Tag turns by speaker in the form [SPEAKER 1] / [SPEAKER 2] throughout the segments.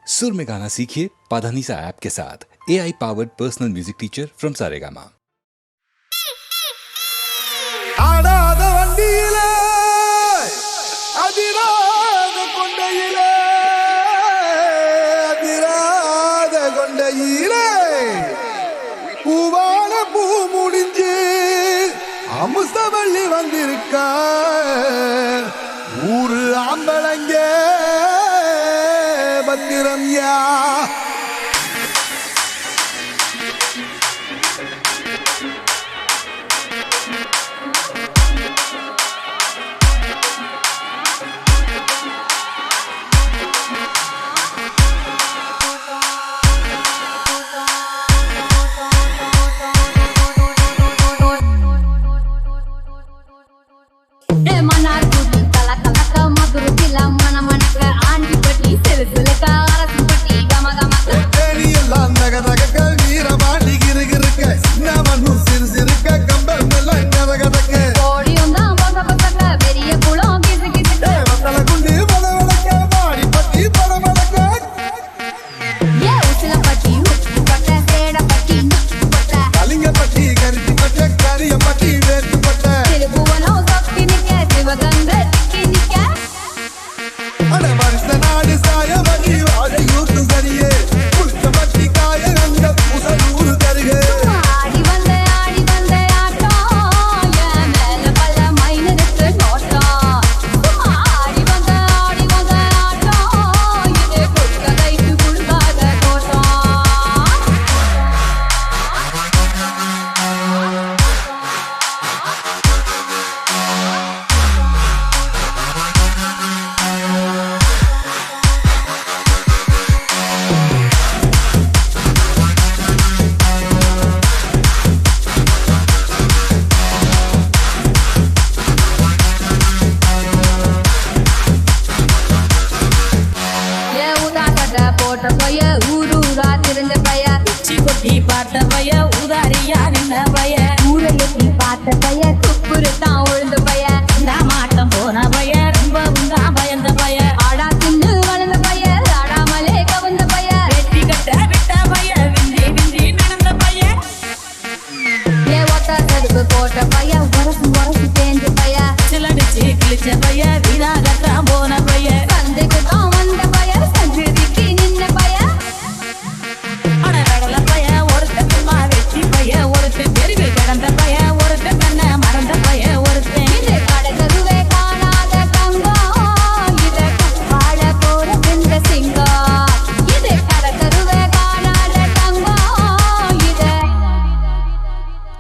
[SPEAKER 1] सुर में गाना सीखिए पाधानीसा ऐप के साथ AI powered personal music teacher from Saregama.
[SPEAKER 2] ஆடாத வண்டியிலே அதிராத கொண்டையிலே அதிராத கொண்டையிலே பூவான பூ முடிஞ்சு அமுசவள்ளி வந்திருக்கா ஊரு ஆம்பளங்க பத்திரம் யா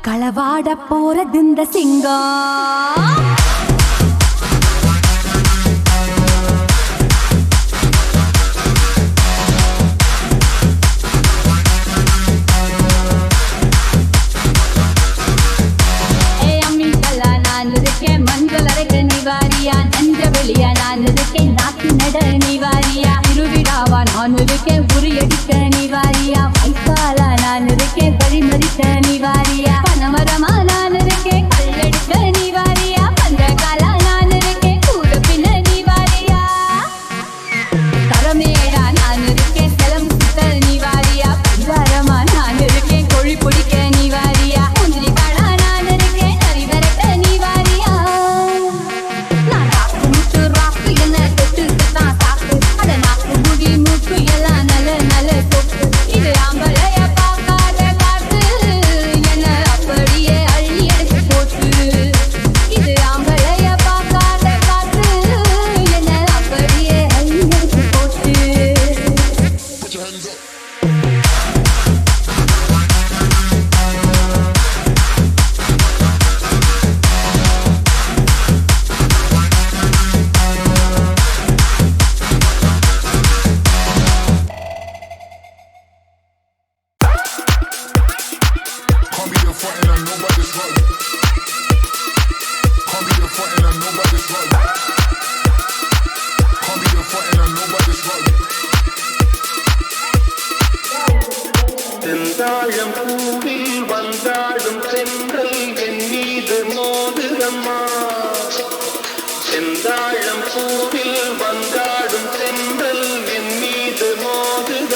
[SPEAKER 3] களவாட போறதிந்த சிங்கம் மஞ்சள் அரைக்க நிவாரியா நஞ்ச வெளியா நான் இருக்கேன் நாட்டு நட நிவாரியா திருவிழாவா நான் இருக்கேன் உரியடிக்க நிவாரியா வைக்காலா நான் இருக்கேன் வழிமறிக்க நிவாரியா பனமரமா நான் இருக்கேன் கல்லெடுக்க நிவாரியா பந்தகாலா நான் இருக்கேன் கூட பின்ன நிவாரியா கரமேடா நான் இருக்கேன் செலம் சுத்த நிவாரியா பஞ்சாரமா நான் இருக்கேன் கொழி பொடிக்க நிவாரியா முந்திரி காடா நான் இருக்கேன் அறிவரட்ட நிவாரியா நான் ராக்கு முட்டு ராக்கு என்ன தொட்டு தான் சாக்கு அட நாக்கு முடி மூக்கு எல்லாம்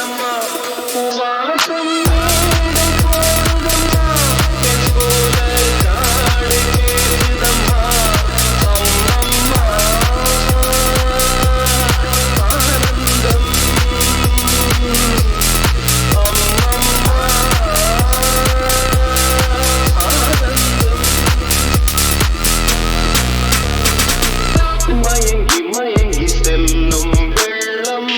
[SPEAKER 4] போடுதம்மா வாசம் மேடை போடுதம்மா என் போல காடு கேடுதம்மா அம்மம்மா ஆனந்தம் அம்மம்மா ஆனந்தம் மயங்கி மயங்கி செல்லும் வெள்ளம்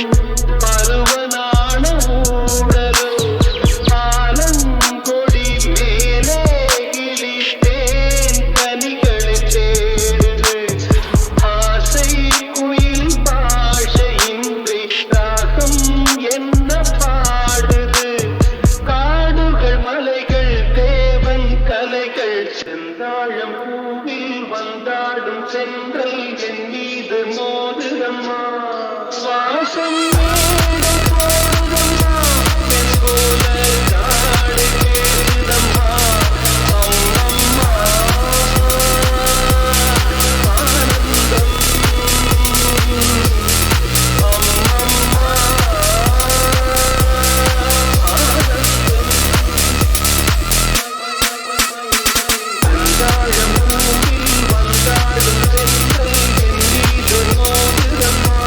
[SPEAKER 4] பருவனான ஊடலோ ஆலங்கொடி மேலே கிளித்தேன் கனிகளை தேடுது ஆசை குயில் பாஷையின்றி ராகம் என்ன பாடுது காடுகள் மலைகள் தேவன் கலைகள் செந்தாழம் பூவில் வந்தாடும் சென்றல் என் மீது மோதுதம்மா வாசம் மேடை போடுதம்மா என் போல காடு கேடுதம்மா அம்மம்மா ஆனந்தம் அம்மம்மா செந்தாழம் பூவில் வந்தாடும் சென்றல் என் மீது மோதுதம்மா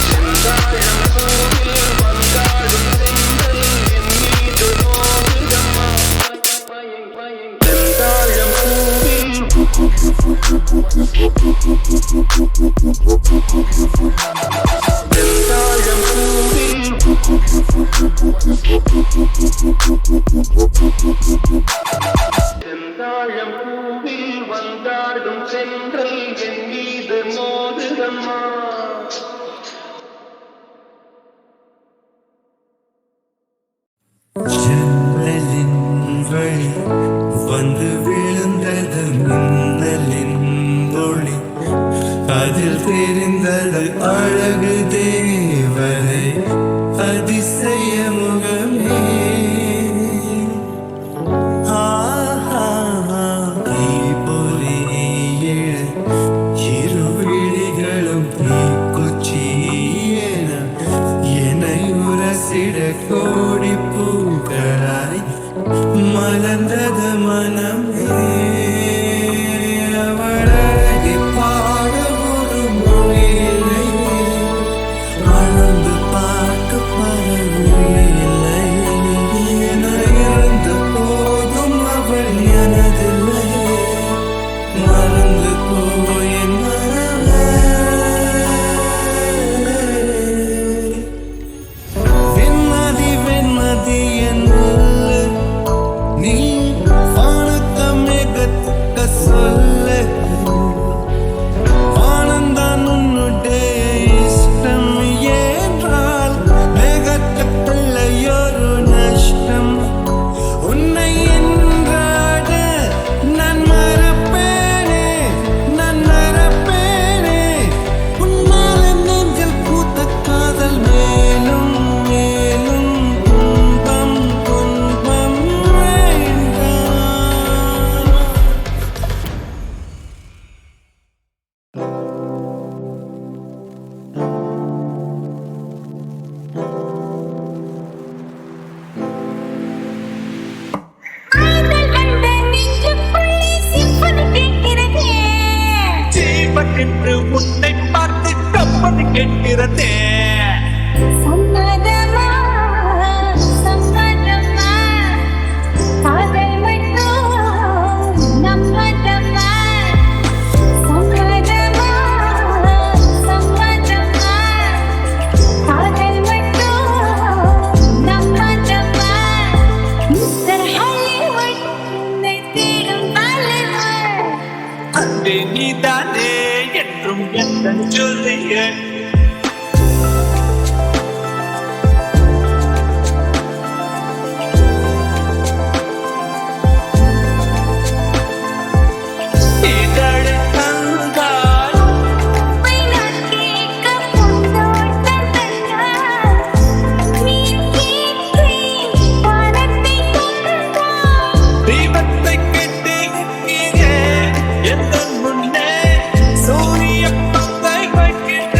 [SPEAKER 4] செந்தாழம் பூவில் வந்தாடும் சென்றல் என் மீது மோதுதம்மா செந்தாழம் பூவில் செந்தாழம் பூவில் செந்தாழம் பூவில் வந்தாடும் சென்றல் என் மீது மோதுதம்மா
[SPEAKER 5] ஜன்னலின் வழி வந்து விழுந்தது மின்னலின் ஒளி அதில் தெரிந்தது அழகு தேவதை அதிசய முகமே ஆஹா தீபொறி எழு இரு விழிகளும் தீக்குச்சி என்னை உரசிட கோடி பூக்களாய் மலர்ந்தது மனமே அவளை பாட ஒரு மொழியில்லை மணந்து பார்க்க பரவில்லை என இறந்து போதும் அவள் எனதில்லை மறந்து போயின் மனமே வெண்மதி வெண்மதி என்ன நீ வானத்த மேகத்துக்க சொல்ல வானந்தான் உன்னுடைய இஷ்டம் என்றால் மேகத்துக்குள்ளையொரு நஷ்டம் உன்னை என்றாட நான் மறப்பேனே உன்னால் என் நெஞ்சில் பூத்த காதல் மேலும் மேலும் துன்பம் துன்பம் வேண்டாம்
[SPEAKER 3] காதல் கண்ட நெஞ்சுக்குள்ளே சிம்பனி கேட்கிறதே
[SPEAKER 6] ஜீவனென்று உன்னை பார்த்து கப்பது கேட்கிறதே
[SPEAKER 3] சம்மதமா சம்மதமா காதல் மட்டும் நம்மதமா சம்மதமா சம்மதமா காதல் மட்டும் நம்மதமா மிஸ்டர் ஹாலிவுட் உன்னை தேடும் பாலிவுட்
[SPEAKER 6] அன்பே நீதானே என்றும் எந்த சொல்லிய இதழ் தந்தால்
[SPEAKER 3] உன்னை நான் கேட்க பூந்தோட்டம் தந்தால் நீ கேட்கிறேன் வானத்தை தொட்டால்
[SPEAKER 6] தீபத்தை கெட்டி எந்த முன்னே சூரிய பந்தை வைக்கின்ற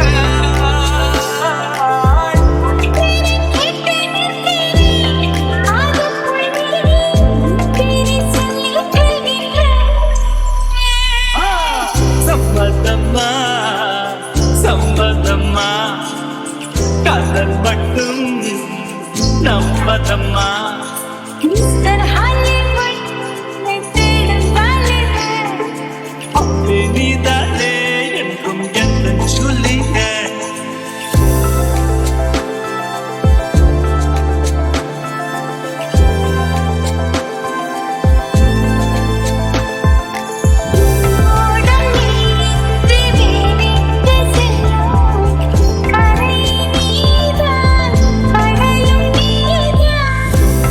[SPEAKER 6] காதல் மட்டும் நம்பதம்மா
[SPEAKER 3] மிஸ்டர் ஹாலிவுட் உன்னை தேடும் வாலிபன்.
[SPEAKER 6] அன்பே நீதானே என்றும் எந்தன் சொல்லிய
[SPEAKER 3] ஓடம் நீந்தி வேலிக்கு செல்லும் கரை நீதான், கடலும் நீதான்.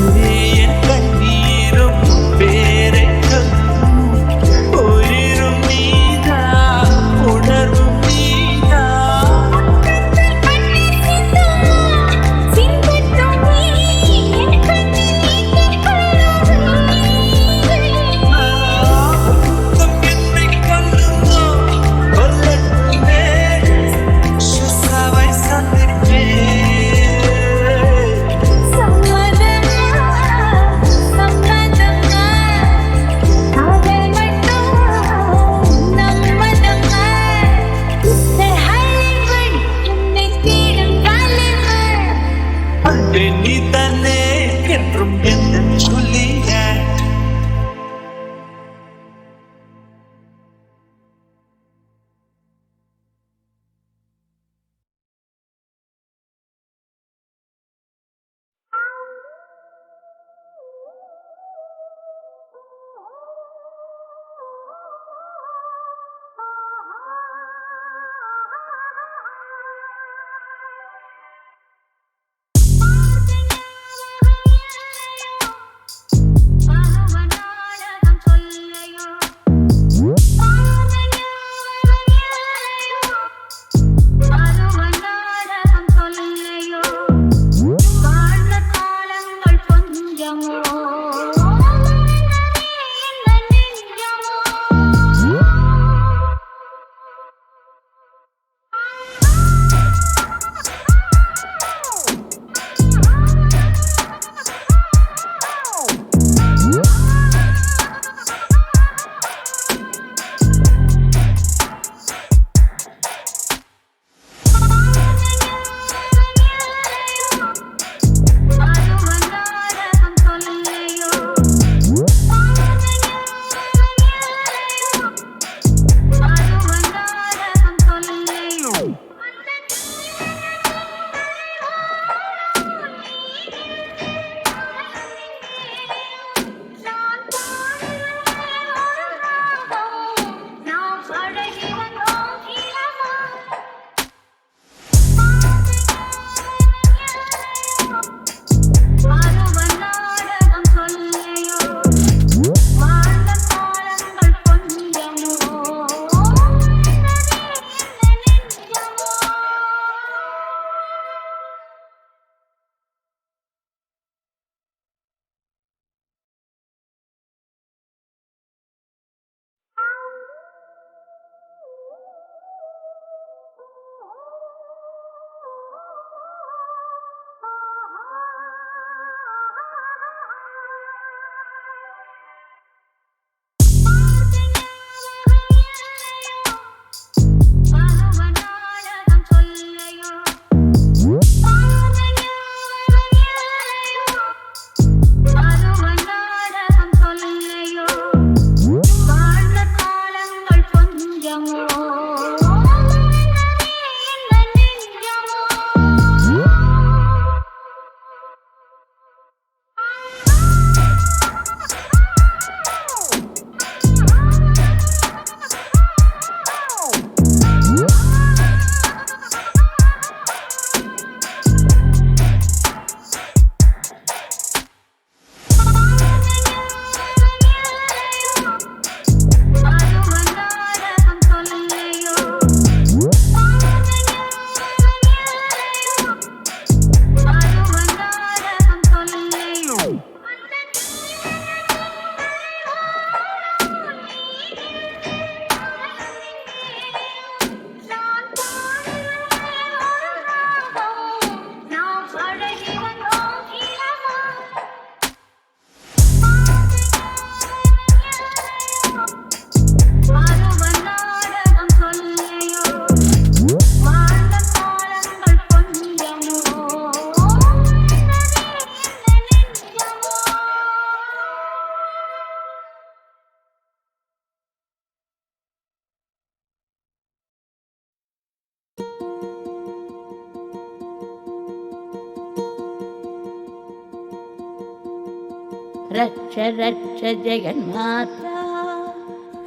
[SPEAKER 3] रक्ष रक्ष जगन्माता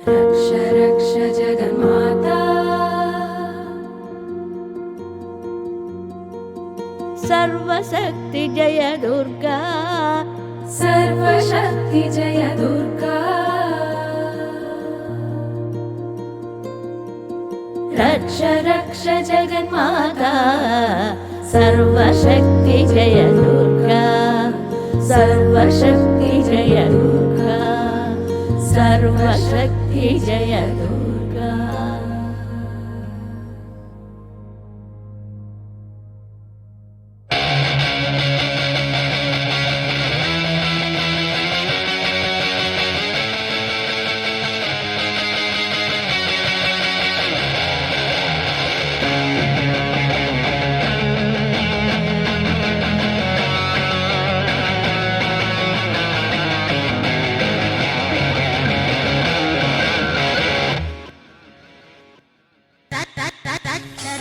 [SPEAKER 7] रक्ष रक्ष जगन्माता
[SPEAKER 3] सर्वशक्ति जय दुर्गा
[SPEAKER 7] सर्वशक्ति जय दुर्गा
[SPEAKER 3] रक्ष रक्ष जगन्माता सर्वशक्ति जय दुर्गा सर्वशक्ति जय दुर्गा सर्वशक्ति जय दुर्गा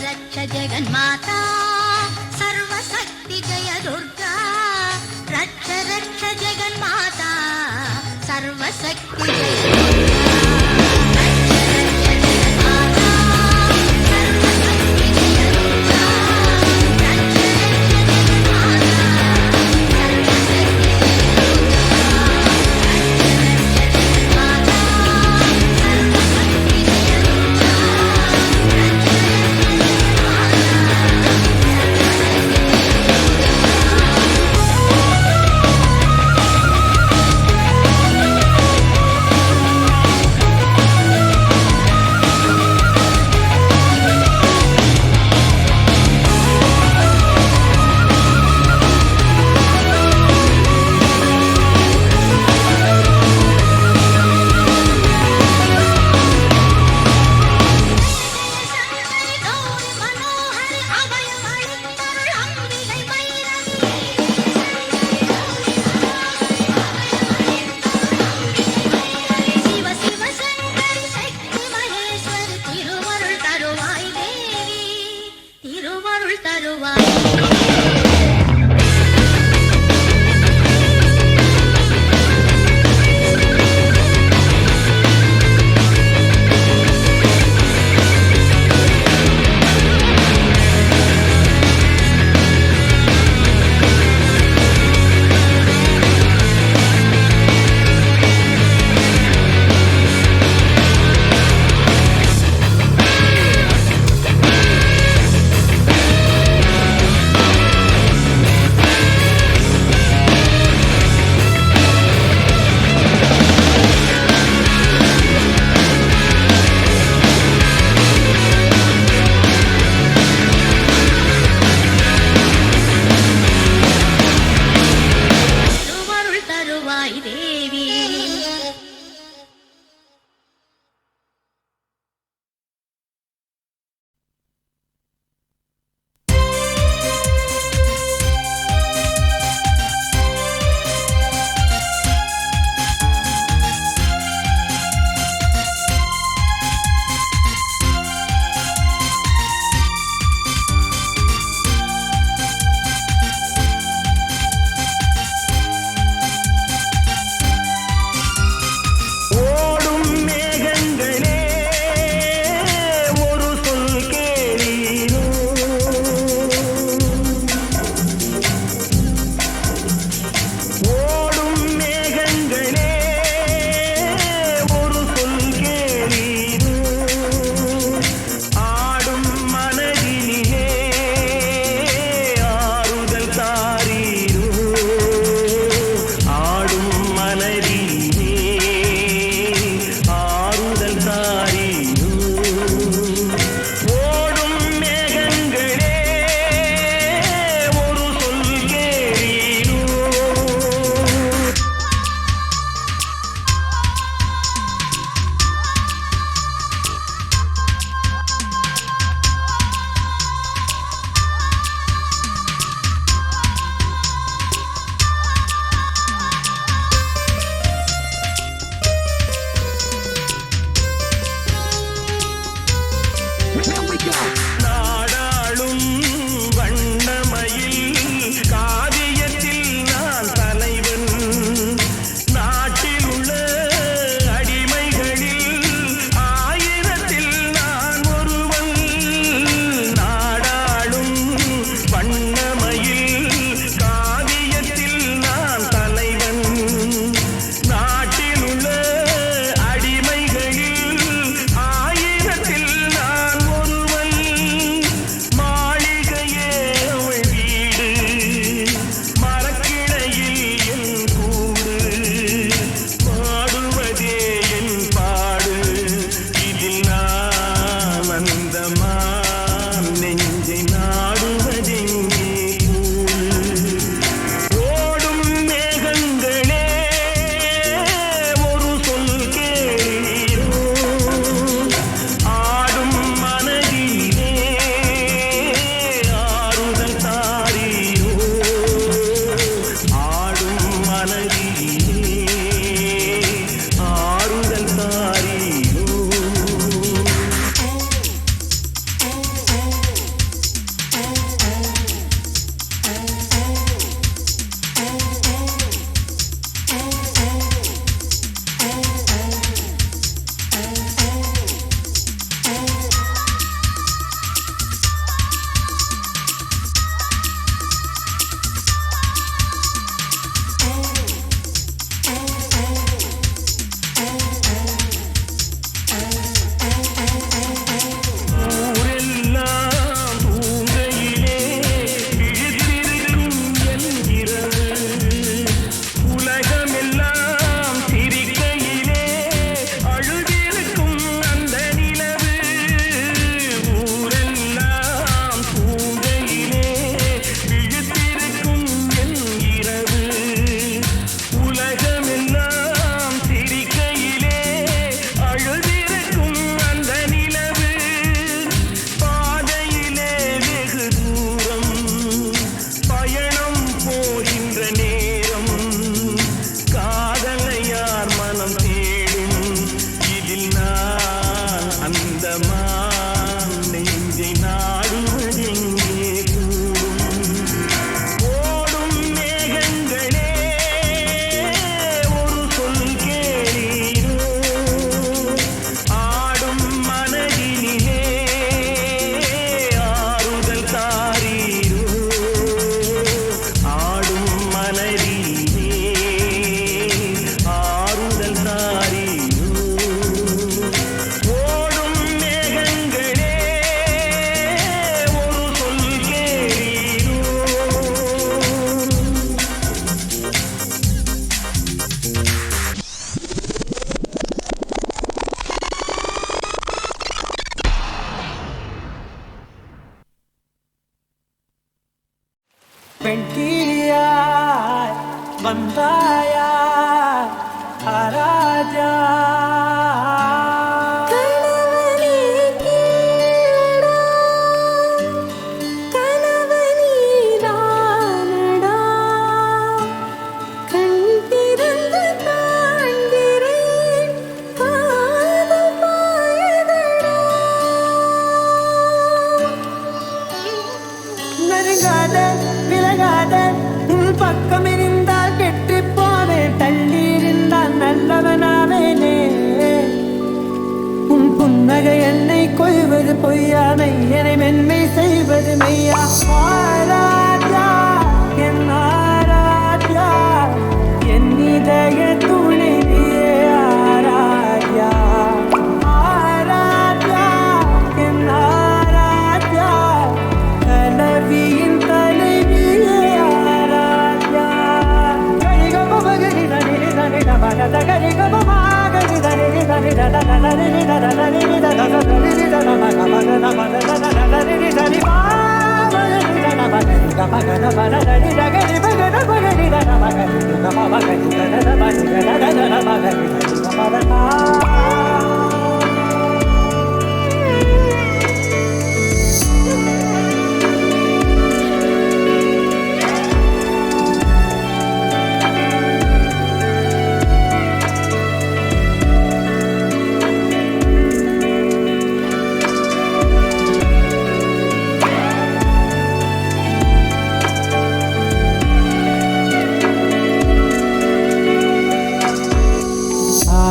[SPEAKER 8] रक्ष जगन्माता सर्वशक्ति जय दुर्गा रक्ष रक्ष जगन्माता सर्वशक्ति जय
[SPEAKER 5] வெண்கிளியாய் வந்தாயா ஆராஜா பக்கம் இருந்தால் கெட்டு போவேன் தள்ளி இருந்தால் நல்லவனாவேனே உன் புன்னகை என்னை கொய்வது பொய்யாமை என்னை மென்மை செய்வது மெய்யா ஆராஜா என் ஆராஜா என் இதய துணிவியே ஆராஜா ஆராஜா என் ஆராஜா கலவியின் தலைவியே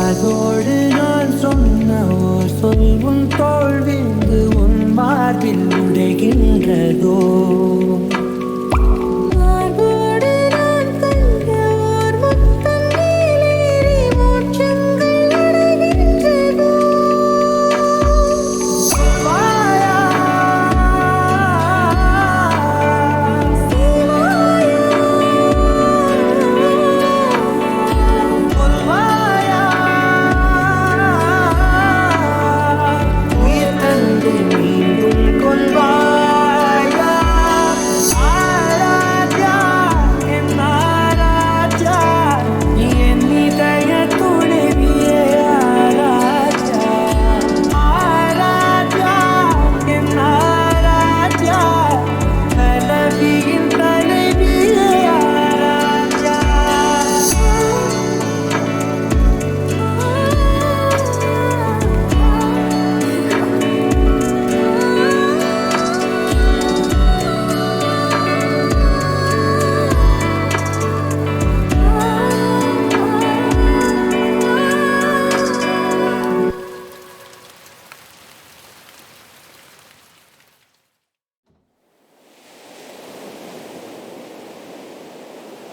[SPEAKER 5] அதோடு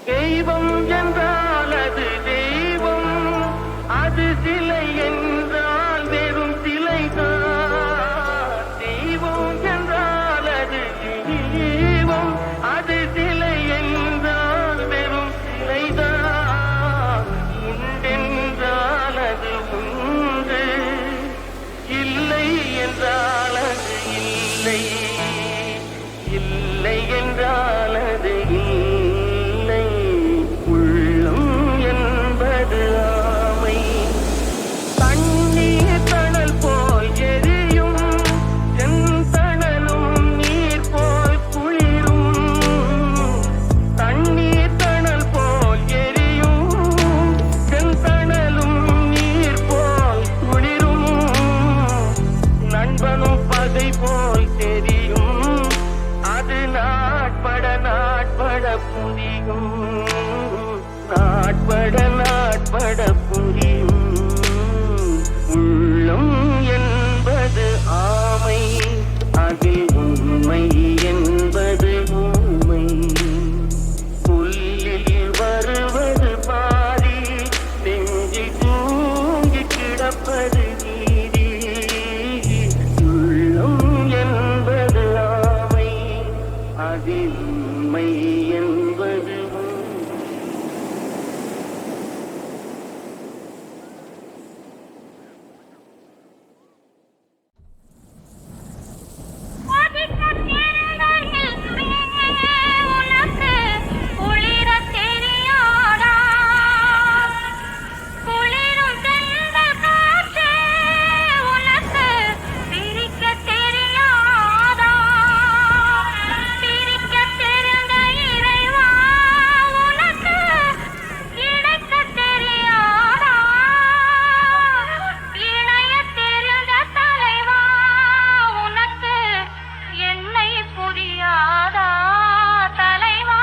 [SPEAKER 4] தெய்வம் என்றால் அது தெய்வம், அது சிலை என்றால் வெறும் சிலைதான். தெய்வம் என்றால் அது தெய்வம், அது சிலை என்றால் வெறும் சிலைதான். உண்டென்றால் அது உண்டு, இல்லை என்றால் அது இல்லை, இல்லை என்றால் அது இல்லை. உள்ளம் என்பது ஆமை, தண்ணீர் தணல் போல் எரியும், செந்தணலும் நீர் போல் குளிரும். தண்ணீர் தணல் போல் எரியும், செந்தணலும் நீர் போல் குளிரும். நண்பனும் பகை போல் தெரியும், அது நாட்பட நாட்பட புரியும், நாட்பட நாட்பட புரியும். உள்ளம் என்பது ஆமை, அதில் உண்மை என்பது உண்மை. புல்லில் வருவது பாதி, நெஞ்சில் தூங்கி கிடப்பது நீதி. உள்ளம் என்பது ஆமை, அதில் உண்மை என்பது உண்மை.
[SPEAKER 8] உனக்கு குளிர தெரியாதா? குளிரும் தென்றல் காற்றே உனக்கு பிரிக்க தெரியாதா? பிரிக்க தெரிந்த இறைவா உனக்கு இணைக்க தெரியாதா? இணைய தெரிந்த தலைவா உனக்கு என்னை புரியாதா? தலைவா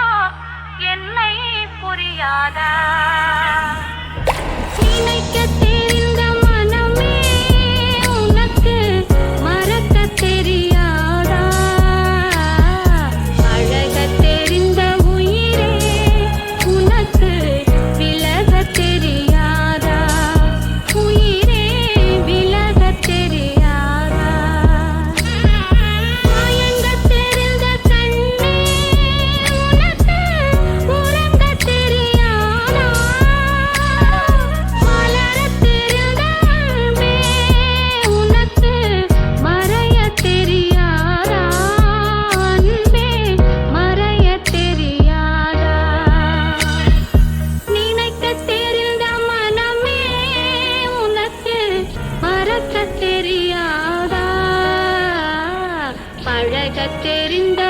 [SPEAKER 8] என்னை புரியாதா? நினைக்க தெரிந்த மனமே உனக்கு மறக்க தெரியாதா? அழக தெரிந்த உயிரே உனக்கு விலக தெரியாதா? உயிரே விலக தெரியாதா? மாயங்க தெரிந்த கண்ணே உனக்கு உறங்க தெரியாதா? மலர தெரிந்த அன்பே உனக்கு மறைய தெரியாதா? அன்பே மறைய தெரியாதா? நினைக்க தெரிந்த மனமே உனக்கு மறக்க தெரியாதா? பழக தெரிந்த